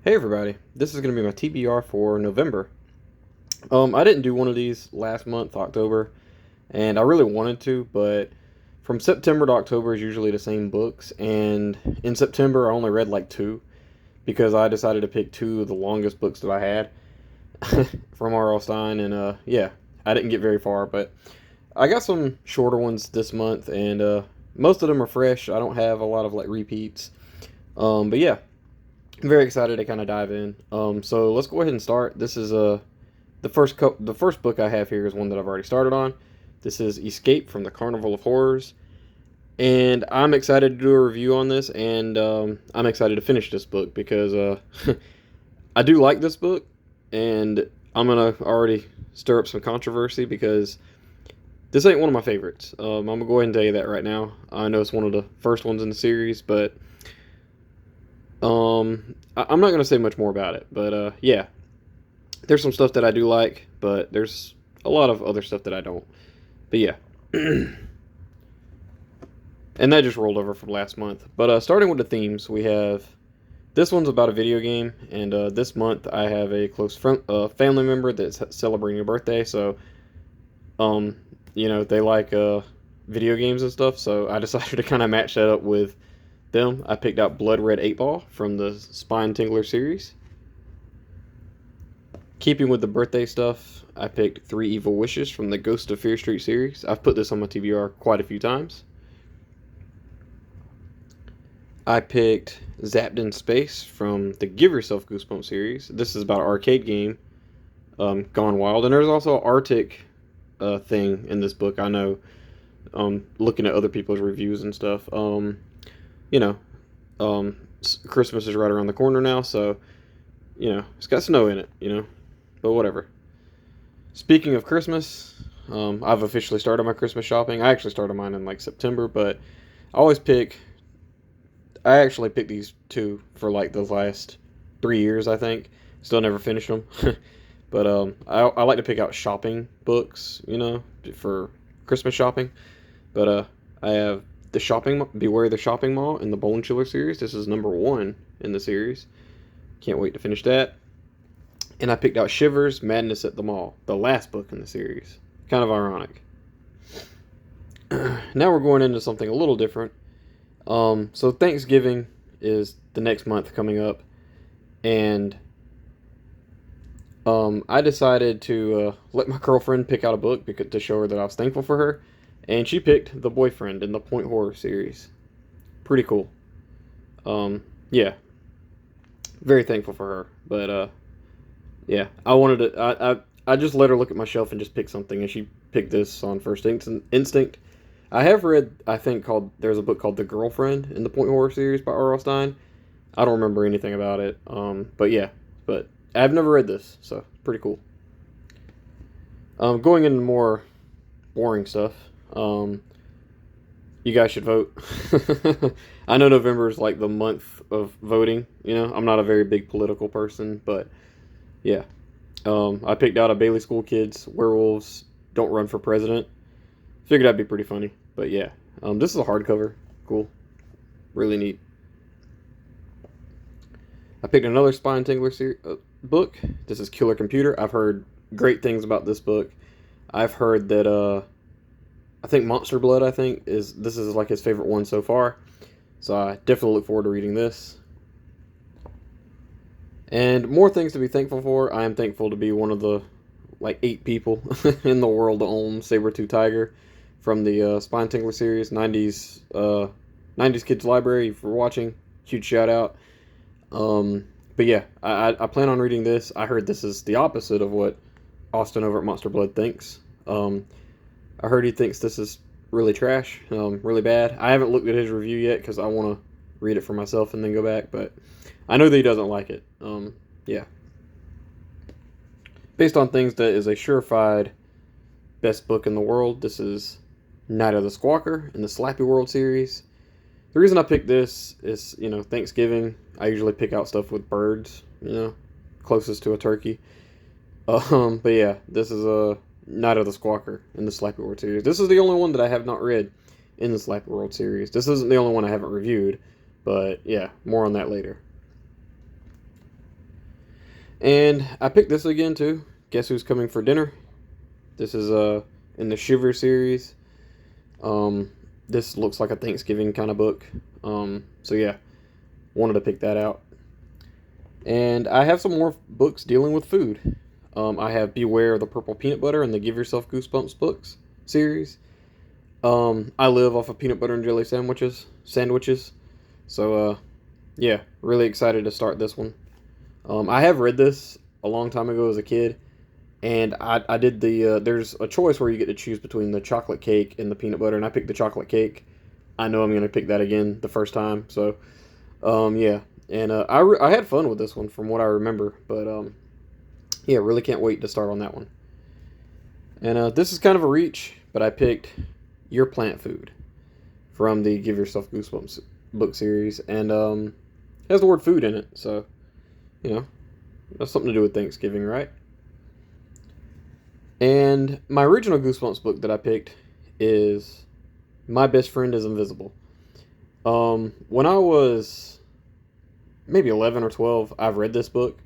Hey everybody, this is going to be my TBR for November. I didn't do one of these last month, October, and I really wanted to, but from September to October is usually the same books, and in September I only read like two because I decided to pick two of the longest books that I had from R.L. Stein, and yeah, I didn't get very far, but I got some shorter ones this month, and most of them are fresh. I don't have a lot of like repeats, but yeah, I'm very excited to kind of dive in. So let's go ahead and start. This is the first book I have here is one that I've already started on. This is Escape from the Carnival of Horrors, and I'm excited to do a review on this, and I'm excited to finish this book because I do like this book, and I'm gonna already stir up some controversy because this ain't one of my favorites. I'm gonna go ahead and tell you that right now. I know it's one of the first ones in the series, but I'm not gonna say much more about it. But yeah, there's some stuff that I do like, but there's a lot of other stuff that I don't. But yeah, and that just rolled over from last month. But starting with the themes, we have this one's about a video game, and this month I have a close family member that's celebrating a birthday. So, um, they like video games and stuff. So I decided to kind of match that up with them. I picked out Blood Red 8 Ball from the Spine Tingler series. Keeping with the birthday stuff, I picked Three Evil Wishes from the Ghost of Fear Street series. I've put this on my TBR quite a few times. I picked Zapped in Space from the Give Yourself Goosebumps series. This is about an arcade game, gone wild. And there's also an Arctic thing in this book. I know, looking at other people's reviews and stuff. You know, Christmas is right around the corner now, so, it's got snow in it. But whatever. Speaking of Christmas, I've officially started my Christmas shopping. I actually started mine in like September, but I always pick. I actually picked these two for like the last 3 years, I think. Still never finished them. But I like to pick out shopping books, for Christmas shopping. But I have Beware the Shopping Mall in the Bone Chiller series. This is number one in the series. Can't wait to finish that. And I picked out Shivers, Madness at the Mall, the last book in the series. Kind of ironic. Now we're going into something a little different. So Thanksgiving is the next month coming up, and I decided to let my girlfriend pick out a book to show her that I was thankful for her, and she picked The Boyfriend in the Point Horror series. Pretty cool. Yeah, very thankful for her. But yeah, I wanted to. I just let her look at my shelf and just pick something, and she picked this on first instinct. I have read, I think, there's a book called The Girlfriend in the Point Horror series by R.L. Stein. I don't remember anything about it. But yeah, but I've never read this, so pretty cool. Going into more boring stuff. You guys should vote. I know November is like the month of voting. I'm not a very big political person, but yeah. I picked out a Bailey School Kids Werewolves Don't Run for President. Figured that'd be pretty funny. But yeah, this is a hardcover. Cool. Really neat. I picked another Spine Tingler book. This is Killer Computer. I've heard great things about this book. I've heard that I think Monster Blood, this is like his favorite one so far. So I definitely look forward to reading this. And more things to be thankful for. I am thankful to be one of the like 8 people in the world to own Saber-Tooth Tiger from the Spine Tingler series, 90s Kids Library. If you're watching, huge shout out. But yeah, I plan on reading this. I heard this is the opposite of what Austin over at Monster Blood thinks. I heard he thinks this is really trash, really bad. I haven't looked at his review yet because I want to read it for myself and then go back, but I know that he doesn't like it. Yeah. Based on things that is a surefire best book in the world, this is Night of the Squawker in the Slappy World series. The reason I picked this is, Thanksgiving. I usually pick out stuff with birds, closest to a turkey. But yeah, this is a Night of the Squawker in the Slappy World series. This is the only one that I have not read in the Slappy World series. This isn't the only one I haven't reviewed, but yeah, more on that later. And I picked this again too. Guess Who's Coming for Dinner? This is in the Shiver series. Um, this looks like a Thanksgiving kind of book. So yeah, wanted to pick that out. And I have some more books dealing with food. I have Beware of the Purple Peanut Butter and the Give Yourself Goosebumps books series. I live off of peanut butter and jelly sandwiches. So yeah, really excited to start this one. I have read this a long time ago as a kid, and I did there's a choice where you get to choose between the chocolate cake and the peanut butter, and I picked the chocolate cake. I know I'm going to pick that again the first time, so yeah. And I had fun with this one from what I remember, but yeah, really can't wait to start on that one. And this is kind of a reach, but I picked Your Plant Food from the Give Yourself Goosebumps book series, and it has the word food in it, so you know that's something to do with Thanksgiving, right? And my original Goosebumps book that I picked is My Best Friend is Invisible. When I was maybe 11 or 12, I've read this book,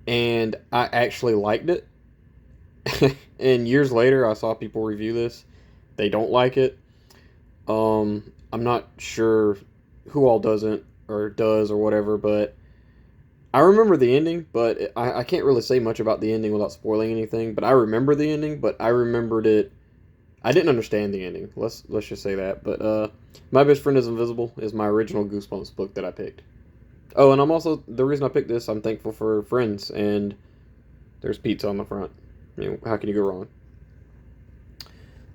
and I actually liked it. And years later, I saw people review this. They don't like it. I'm not sure who all doesn't or does or whatever, but I remember the ending, but I can't really say much about the ending without spoiling anything. But I remember the ending, but I remembered it. I didn't understand the ending. Let's just say that. But My Best Friend is Invisible is my original Goosebumps book that I picked. Oh, and I'm also the reason I picked this. I'm thankful for friends, and there's pizza on the front. How can you go wrong?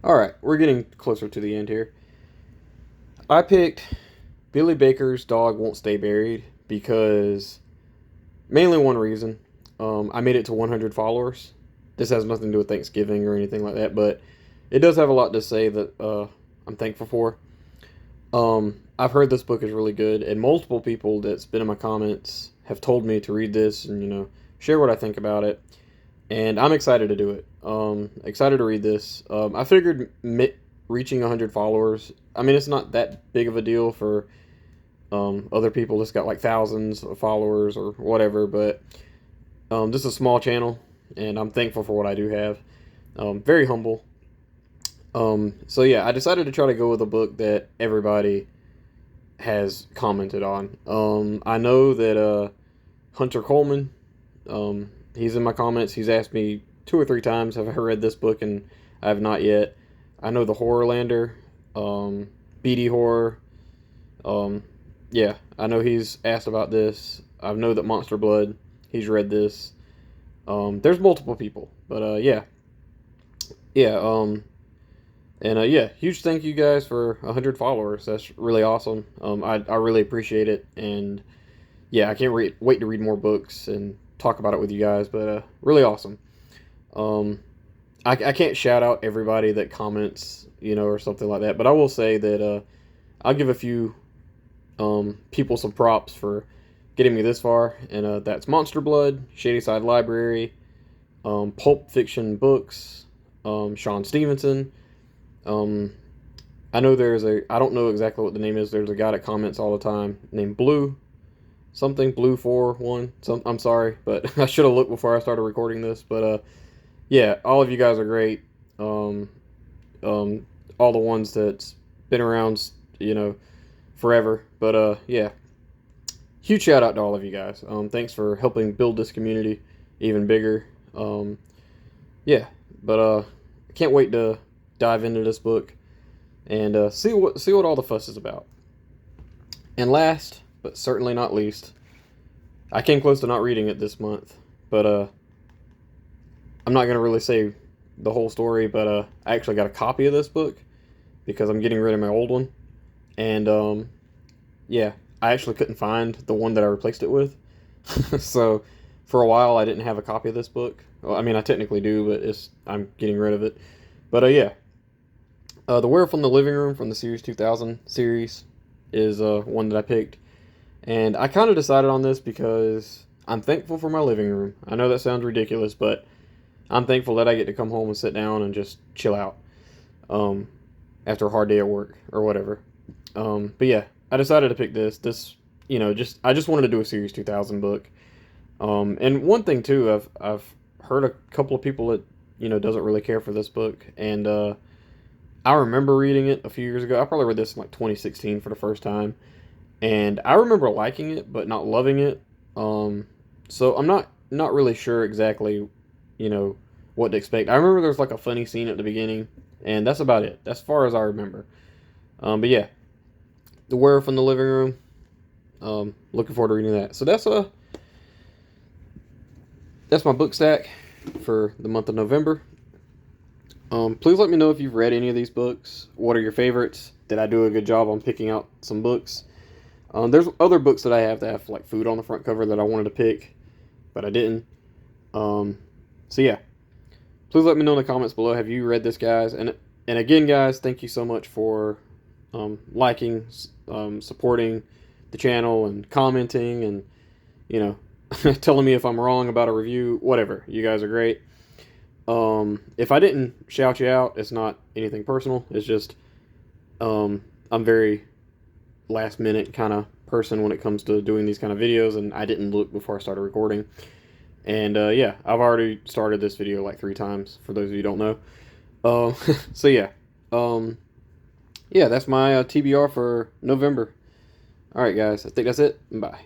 All right, we're getting closer to the end here. I picked Billy Baker's Dog Won't Stay Buried because mainly one reason. I made it to 100 followers. This has nothing to do with Thanksgiving or anything like that, but it does have a lot to say that I'm thankful for. I've heard this book is really good, and multiple people that's been in my comments have told me to read this and share what I think about it. And I'm excited to do it. Excited to read this. I figured reaching 100 followers. I mean, it's not that big of a deal for other people that's got like thousands of followers or whatever, but this is a small channel, and I'm thankful for what I do have. Very humble. So yeah, I decided to try to go with a book that everybody has commented on. I know that Hunter Coleman, he's in my comments. He's asked me 2 or 3 times, have I read this book, and I have not yet. I know the Horrorlander, BD Horror. Um, yeah, I know he's asked about this. I know that Monster Blood, he's read this. There's multiple people, but yeah, yeah. And yeah, huge thank you guys for 100 followers. That's really awesome. I really appreciate it, and yeah, I can't wait to read more books and talk about it with you guys. But really awesome. Um, I can't shout out everybody that comments, or something like that. But I will say that I'll give a few people some props for getting me this far, and that's Monster Blood, Shady Side Library, Pulp Fiction Books, Sean Stevenson. Um, I know I don't know exactly what the name is. There's a guy that comments all the time named Blue, something Blue 41. I'm sorry, but I should have looked before I started recording this. But yeah, all of you guys are great. Um, all the ones that's been around, forever. But yeah, huge shout out to all of you guys. Thanks for helping build this community even bigger. Yeah, but I can't wait to dive into this book and see what all the fuss is about. And last, but certainly not least, I came close to not reading it this month, but I'm not gonna really say the whole story. But I actually got a copy of this book because I'm getting rid of my old one, and yeah, I actually couldn't find the one that I replaced it with. So for a while, I didn't have a copy of this book. Well, I mean, I technically do, but I'm getting rid of it. But yeah, The Werewolf in the Living Room from the Series 2000 series is one that I picked. And I kind of decided on this because I'm thankful for my living room. I know that sounds ridiculous, but I'm thankful that I get to come home and sit down and just chill out um, after a hard day at work or whatever. But yeah, I decided to pick this. I just wanted to do a Series 2000 book. And one thing too, I've heard a couple of people that doesn't really care for this book, and I remember reading it a few years ago. I probably read this in like 2016 for the first time, and I remember liking it but not loving it. So I'm not really sure exactly, you know, what to expect. I remember there's like a funny scene at the beginning, and that's about it. That's as far as I remember. But yeah, The Werewolf in the Living Room. Looking forward to reading that. So that's my book stack for the month of November. Please let me know if you've read any of these books. What are your favorites? Did I do a good job on picking out some books? There's other books that I have that have like food on the front cover that I wanted to pick, but I didn't. Um, so yeah, please let me know in the comments below. Have you read this, guys? And again, guys, thank you so much for liking, supporting the channel, and commenting, and you know, telling me if I'm wrong about a review. Whatever, you guys are great. If I didn't shout you out, it's not anything personal. It's just I'm very last minute kind of person when it comes to doing these kind of videos, and I didn't look before I started recording. And yeah, I've already started this video like 3 times, for those of you who don't know. So yeah, yeah, that's my TBR for November. All right, guys, I think that's it. Bye.